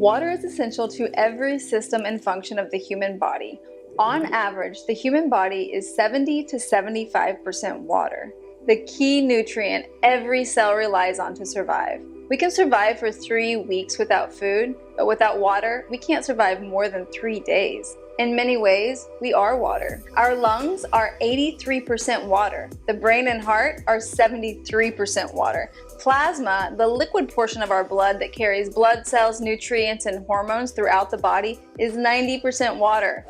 Water is essential to every system and function of the human body. On average, the human body is 70 to 75% water, the key nutrient every cell relies on to survive. We can survive for 3 weeks without food, but without water, we can't survive more than 3 days. In many ways, we are water. Our lungs are 83% water. The brain and heart are 73% water. Plasma, the liquid portion of our blood that carries blood cells, nutrients, and hormones throughout the body, is 90% water.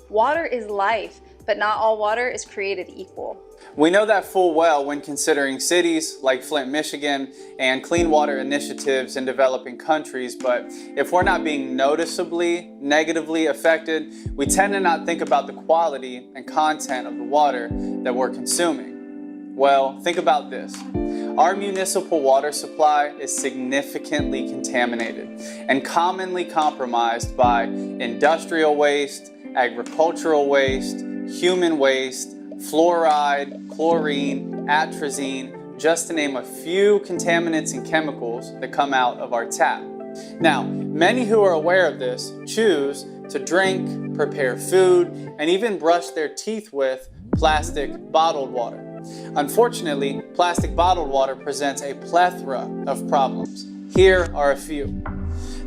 Water is life, but not all water is created equal. We know that full well when considering cities like Flint, Michigan, and clean water initiatives in developing countries, but if we're not being noticeably negatively affected, we tend to not think about the quality and content of the water that we're consuming. Well, think about this. Our municipal water supply is significantly contaminated and commonly compromised by industrial waste, agricultural waste, human waste, fluoride, chlorine, atrazine, just to name a few contaminants and chemicals that come out of our tap. Now, many who are aware of this choose to drink, prepare food, and even brush their teeth with plastic bottled water. Unfortunately, plastic bottled water presents a plethora of problems. Here are a few.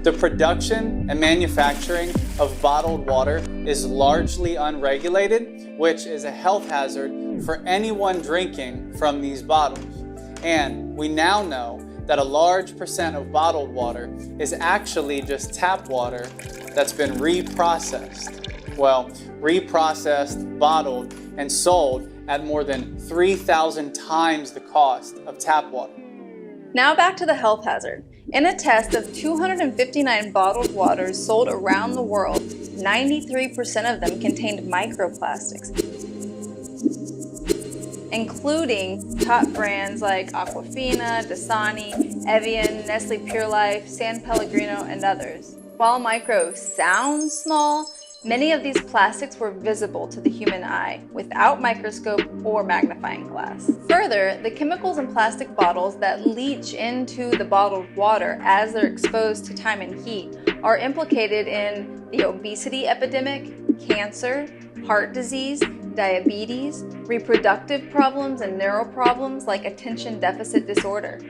The production and manufacturing of bottled water is largely unregulated, which is a health hazard for anyone drinking from these bottles. And we now know that a large percent of bottled water is actually just tap water that's been reprocessed. Well, reprocessed, bottled, and sold at more than 3,000 times the cost of tap water. Now back to the health hazard. In a test of 259 bottled waters sold around the world, 93% of them contained microplastics, including top brands like Aquafina, Dasani, Evian, Nestle Pure Life, San Pellegrino, and others. While micro sounds small, many of these plastics were visible to the human eye without microscope or magnifying glass. Further, the chemicals in plastic bottles that leach into the bottled water as they're exposed to time and heat are implicated in the obesity epidemic, cancer, heart disease, diabetes, reproductive problems, and neural problems like attention deficit disorder.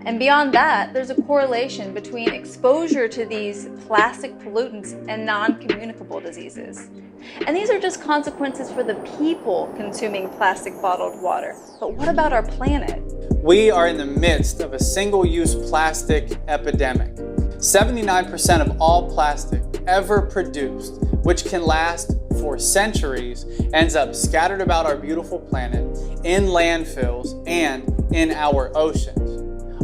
And beyond that, there's a correlation between exposure to these plastic pollutants and non-communicable diseases. And these are just consequences for the people consuming plastic bottled water. But what about our planet? We are in the midst of a single-use plastic epidemic. 79% of all plastic ever produced, which can last for centuries, ends up scattered about our beautiful planet, in landfills, and in our oceans.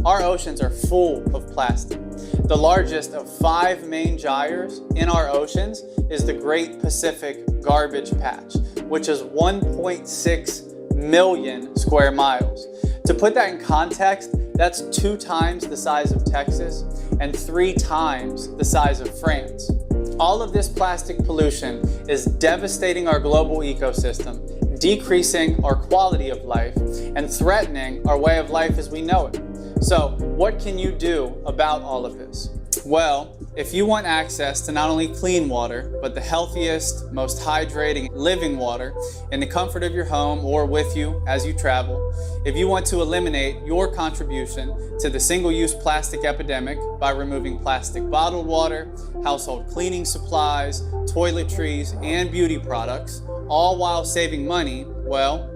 Our oceans are full of plastic. The largest of 5 main gyres in our oceans is the Great Pacific Garbage Patch, which is 1.6 million square miles. To put that in context, that's 2 times the size of Texas and 3 times the size of France. All of this plastic pollution is devastating our global ecosystem, decreasing our quality of life, and threatening our way of life as we know it. So, what can you do about all of this? Well, if you want access to not only clean water, but the healthiest, most hydrating living water in the comfort of your home or with you as you travel, if you want to eliminate your contribution to the single-use plastic epidemic by removing plastic bottled water, household cleaning supplies, toiletries, and beauty products, all while saving money, well,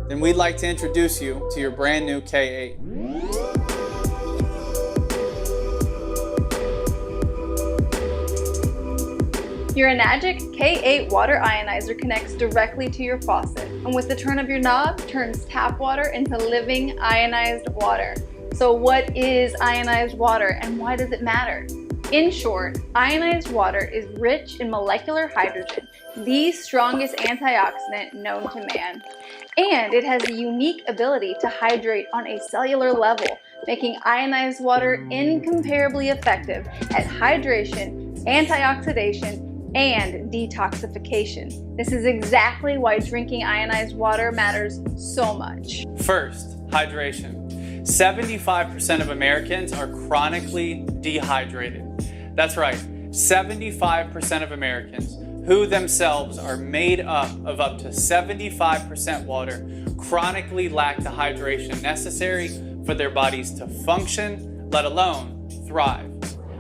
then we'd like to introduce you to your brand new K8. Your Enagic K8 water ionizer connects directly to your faucet, and with the turn of your knob, turns tap water into living ionized water. So what is ionized water and why does it matter? In short, ionized water is rich in molecular hydrogen, the strongest antioxidant known to man. And it has the unique ability to hydrate on a cellular level, making ionized water incomparably effective at hydration, antioxidation, and detoxification. This is exactly why drinking ionized water matters so much. First, hydration. 75% of Americans are chronically dehydrated. That's right, 75% of Americans, who themselves are made up to 75% water, chronically lack the hydration necessary for their bodies to function, let alone thrive.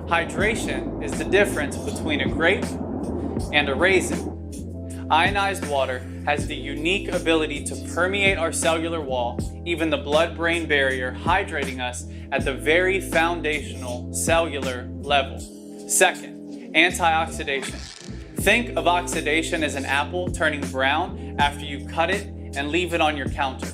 Hydration is the difference between a grape and a raisin. Ionized water has the unique ability to permeate our cellular wall, even the blood-brain barrier, hydrating us at the very foundational cellular level. Second, antioxidation. Think of oxidation as an apple turning brown after you cut it and leave it on your counter.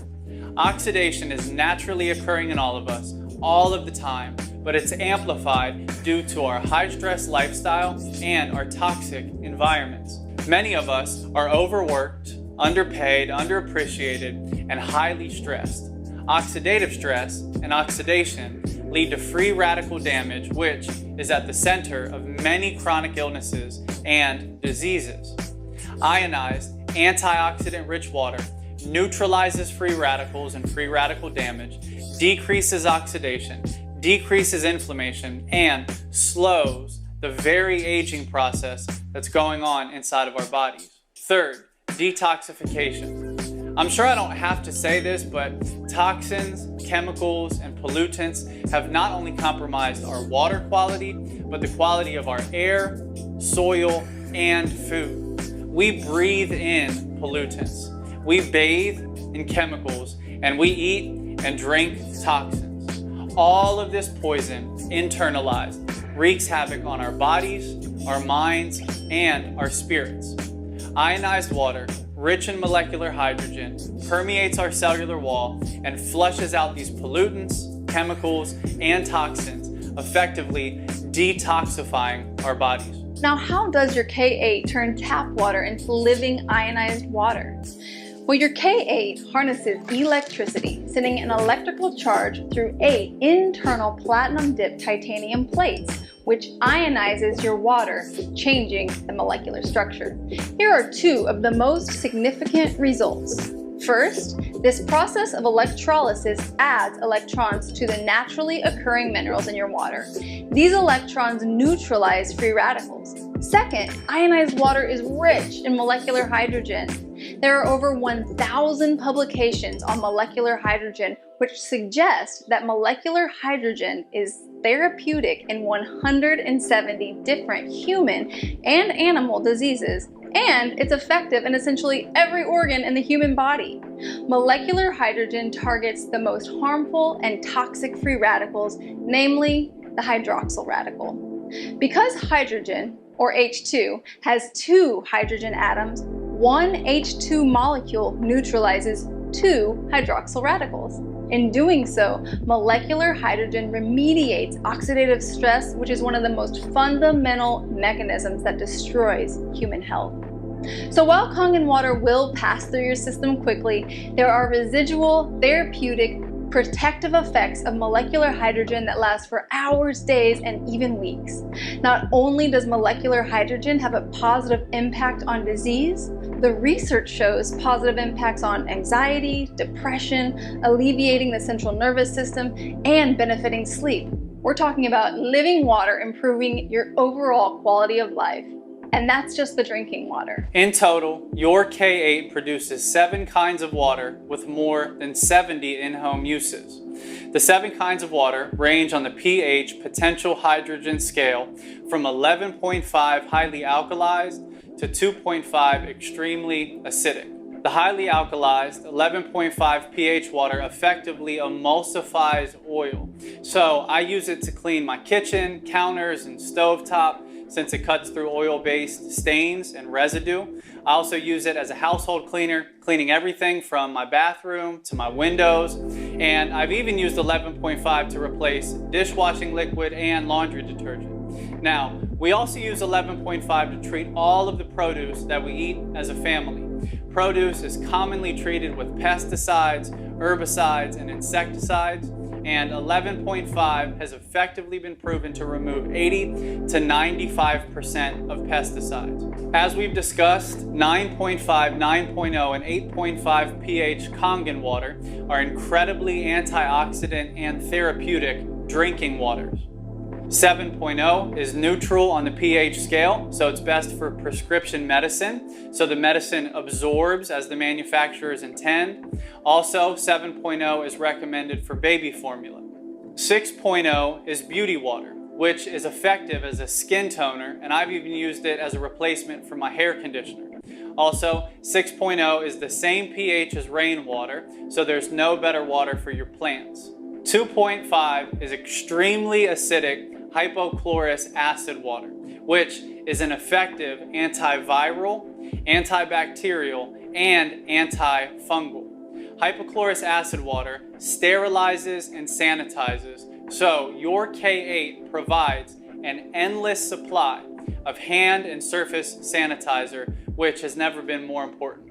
Oxidation is naturally occurring in all of us, all of the time, but it's amplified due to our high-stress lifestyle and our toxic environments. Many of us are overworked, underpaid, underappreciated, and highly stressed. Oxidative stress and oxidation lead to free radical damage, which is at the center of many chronic illnesses and diseases. Ionized, antioxidant-rich water neutralizes free radicals and free radical damage, decreases oxidation, decreases inflammation, and slows the very aging process that's going on inside of our bodies. Third, detoxification. I'm sure I don't have to say this, but toxins, chemicals, and pollutants have not only compromised our water quality, but the quality of our air, soil, and food. We breathe in pollutants. We bathe in chemicals, and we eat and drink toxins. All of this poison, internalized, wreaks havoc on our bodies, our minds, and our spirits. Ionized water, rich in molecular hydrogen, permeates our cellular wall and flushes out these pollutants, chemicals, and toxins, effectively detoxifying our bodies. Now, how does your K8 turn tap water into living ionized water? Well, your K8 harnesses electricity, sending an electrical charge through 8 internal platinum-dipped titanium plates, which ionizes your water, changing the molecular structure. Here are 2 of the most significant results. First, this process of electrolysis adds electrons to the naturally occurring minerals in your water. These electrons neutralize free radicals. Second, ionized water is rich in molecular hydrogen. There are over 1,000 publications on molecular hydrogen, which suggest that molecular hydrogen is therapeutic in 170 different human and animal diseases, and it's effective in essentially every organ in the human body. Molecular hydrogen targets the most harmful and toxic free radicals, namely the hydroxyl radical. Because hydrogen, or H2, has 2 hydrogen atoms, one H2 molecule neutralizes 2 hydroxyl radicals. In doing so, molecular hydrogen remediates oxidative stress, which is one of the most fundamental mechanisms that destroys human health. So while Kangen water will pass through your system quickly, there are residual, therapeutic, protective effects of molecular hydrogen that last for hours, days, and even weeks. Not only does molecular hydrogen have a positive impact on disease, the research shows positive impacts on anxiety, depression, alleviating the central nervous system, and benefiting sleep. We're talking about living water improving your overall quality of life. And that's just the drinking water. In total, your K8 produces 7 kinds of water with more than 70 in-home uses. The 7 kinds of water range on the pH potential hydrogen scale from 11.5 highly alkalized to 2.5 extremely acidic. The highly alkalized 11.5 pH water effectively emulsifies oil. So I use it to clean my kitchen, counters, and stovetop, since it cuts through oil-based stains and residue. I also use it as a household cleaner, cleaning everything from my bathroom to my windows. And I've even used 11.5 to replace dishwashing liquid and laundry detergent. Now, we also use 11.5 to treat all of the produce that we eat as a family. Produce is commonly treated with pesticides, herbicides, and insecticides, and 11.5 has effectively been proven to remove 80 to 95% of pesticides. As we've discussed, 9.5, 9.0, and 8.5 pH Kangen water are incredibly antioxidant and therapeutic drinking waters. 7.0 is neutral on the pH scale, so it's best for prescription medicine. So the medicine absorbs as the manufacturers intend. Also, 7.0 is recommended for baby formula. 6.0 is beauty water, which is effective as a skin toner, and I've even used it as a replacement for my hair conditioner. Also, 6.0 is the same pH as rainwater, so there's no better water for your plants. 2.5 is extremely acidic hypochlorous acid water, which is an effective antiviral, antibacterial, and antifungal. Hypochlorous acid water sterilizes and sanitizes, so your K8 provides an endless supply of hand and surface sanitizer, which has never been more important.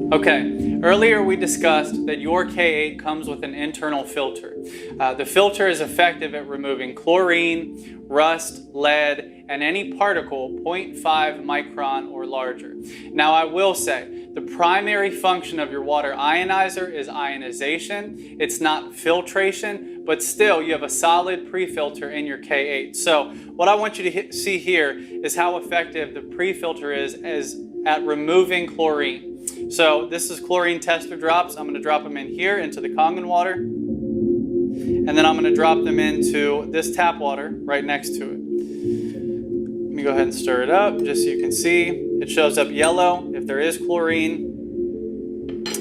Okay, earlier we discussed that your K8 comes with an internal filter. The filter is effective at removing chlorine, rust, lead, and any particle 0.5 micron or larger. Now I will say, the primary function of your water ionizer is ionization. It's not filtration, but still you have a solid pre-filter in your K8. So what I want you to see here is how effective the pre-filter is at removing chlorine. So this is chlorine tester drops. I'm going to drop them in here into the Kangen water. And then I'm going to drop them into this tap water right next to it. Let me go ahead and stir it up just so you can see. It shows up yellow if there is chlorine.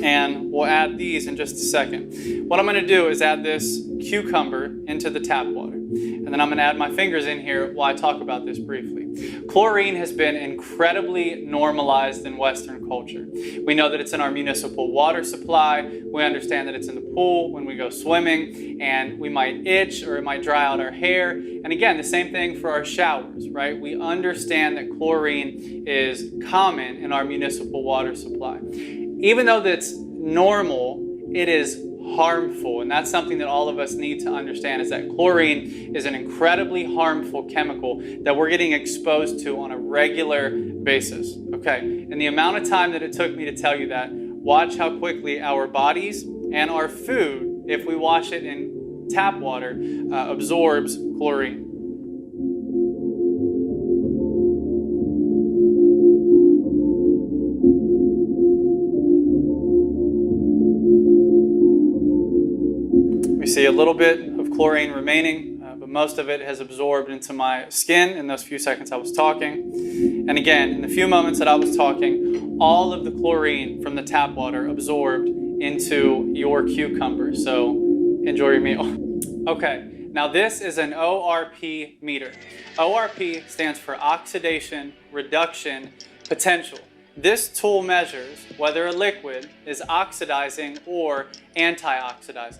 And we'll add these in just a second. What I'm going to do is add this cucumber into the tap water. And then I'm going to add my fingers in here while I talk about this briefly. Chlorine has been incredibly normalized in Western culture. We know that it's in our municipal water supply. We understand that it's in the pool when we go swimming, and we might itch or it might dry out our hair. And again, the same thing for our showers, right? We understand that chlorine is common in our municipal water supply. Even though that's normal, it is harmful, and that's something that all of us need to understand, is that chlorine is an incredibly harmful chemical that we're getting exposed to on a regular basis. Okay, and the amount of time that it took me to tell you that, watch how quickly our bodies and our food, if we wash it in tap water, absorbs chlorine. See a little bit of chlorine remaining, but most of it has absorbed into my skin in those few seconds I was talking. And again, in the few moments that I was talking, all of the chlorine from the tap water absorbed into your cucumber. So enjoy your meal. Okay, now this is an ORP meter. ORP stands for oxidation reduction potential. This tool measures whether a liquid is oxidizing or antioxidizing.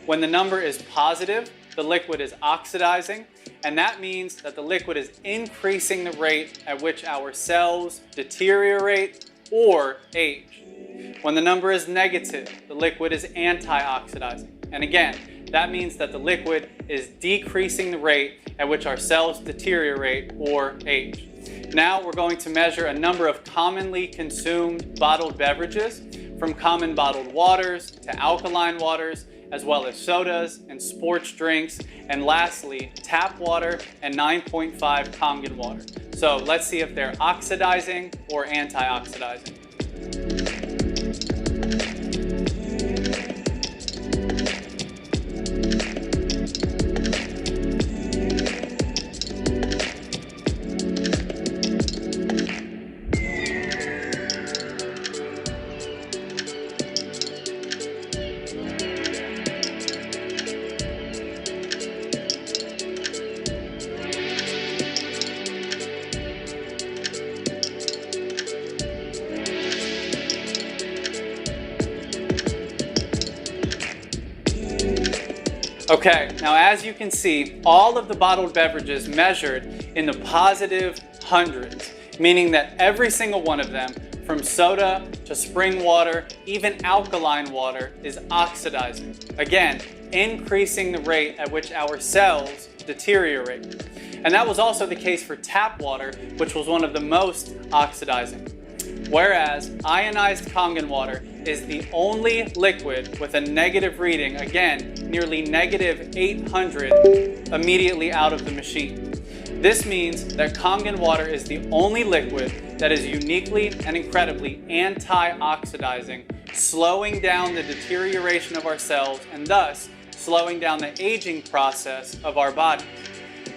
When the number is positive, the liquid is oxidizing, and that means that the liquid is increasing the rate at which our cells deteriorate or age. When the number is negative, the liquid is antioxidizing. And again, that means that the liquid is decreasing the rate at which our cells deteriorate or age. Now we're going to measure a number of commonly consumed bottled beverages, from common bottled waters to alkaline waters, as well as sodas and sports drinks, and lastly, tap water and 9.5 Kangen water. So let's see if they're oxidizing or antioxidizing. Okay, now as you can see, all of the bottled beverages measured in the positive hundreds, meaning that every single one of them, from soda to spring water, even alkaline water, is oxidizing. Again, increasing the rate at which our cells deteriorate. And that was also the case for tap water, which was one of the most oxidizing. Whereas ionized Kangen water is the only liquid with a negative reading, again, nearly negative 800 immediately out of the machine. This means that Kangen water is the only liquid that is uniquely and incredibly anti-oxidizing, slowing down the deterioration of our cells and thus slowing down the aging process of our body.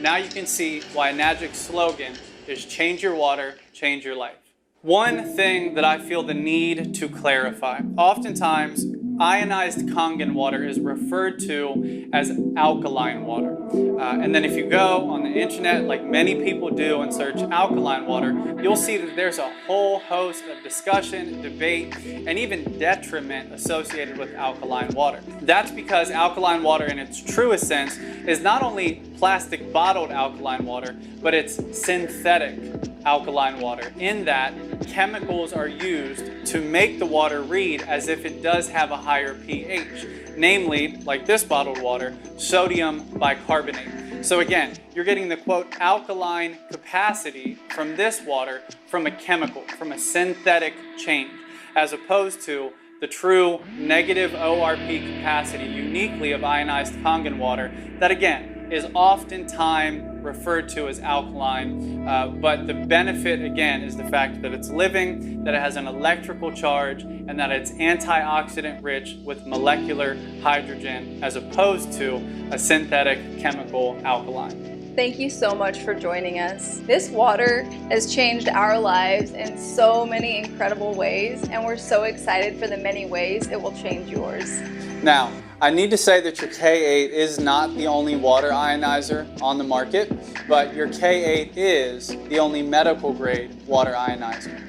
Now you can see why Enagic's slogan is change your water, change your life. One thing that I feel the need to clarify, oftentimes ionized Kangen water is referred to as alkaline water. And then if you go on the internet, like many people do, and search alkaline water, you'll see that there's a whole host of discussion, debate, and even detriment associated with alkaline water. That's because alkaline water in its truest sense is not only plastic bottled alkaline water, but it's synthetic alkaline water, in that chemicals are used to make the water read as if it does have a higher pH, namely, like this bottled water, sodium bicarbonate. So again, you're getting the quote alkaline capacity from this water from a chemical, from a synthetic change, as opposed to the true negative ORP capacity uniquely of ionized Kangen water that again is oftentimes referred to as alkaline, but the benefit again is the fact that it's living, that it has an electrical charge, and that it's antioxidant rich with molecular hydrogen as opposed to a synthetic chemical alkaline. Thank you so much for joining us. This water has changed our lives in so many incredible ways, and we're so excited for the many ways it will change yours. Now, I need to say that your K8 is not the only water ionizer on the market, but your K8 is the only medical grade water ionizer.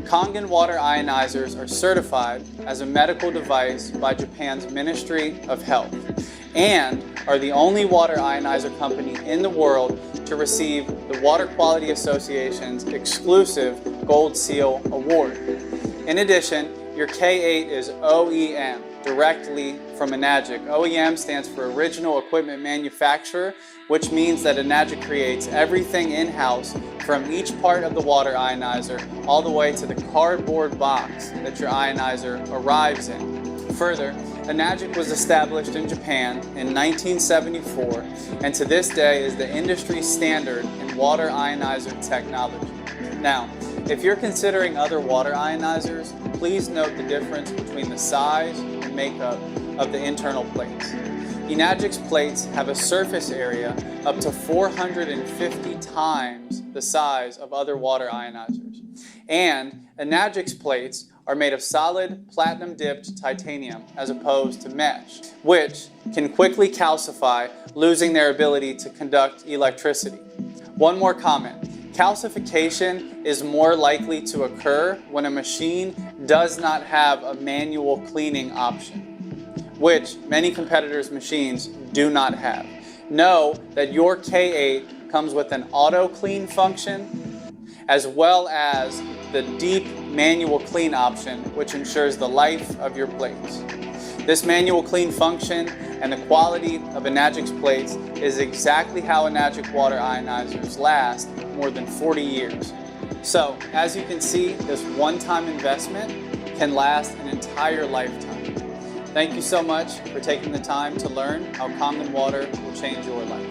Kangen water ionizers are certified as a medical device by Japan's Ministry of Health and are the only water ionizer company in the world to receive the Water Quality Association's exclusive Gold Seal Award. In addition, your K8 is OEM, directly from Enagic. OEM stands for Original Equipment Manufacturer, which means that Enagic creates everything in-house from each part of the water ionizer all the way to the cardboard box that your ionizer arrives in. Further, Enagic was established in Japan in 1974 and to this day is the industry standard in water ionizer technology. Now, if you're considering other water ionizers, please note the difference between the size and makeup of the internal plates. Enagic's plates have a surface area up to 450 times the size of other water ionizers. And Enagic's plates are made of solid platinum-dipped titanium as opposed to mesh, which can quickly calcify, losing their ability to conduct electricity. One more comment. Calcification is more likely to occur when a machine does not have a manual cleaning option, which many competitors' machines do not have. Know that your K8 comes with an auto clean function as well as the deep manual clean option, which ensures the life of your plates. This manual clean function and the quality of Enagic's plates is exactly how Enagic water ionizers last more than 40 years. So, as you can see, this one-time investment can last an entire lifetime. Thank you so much for taking the time to learn how Kangen water will change your life.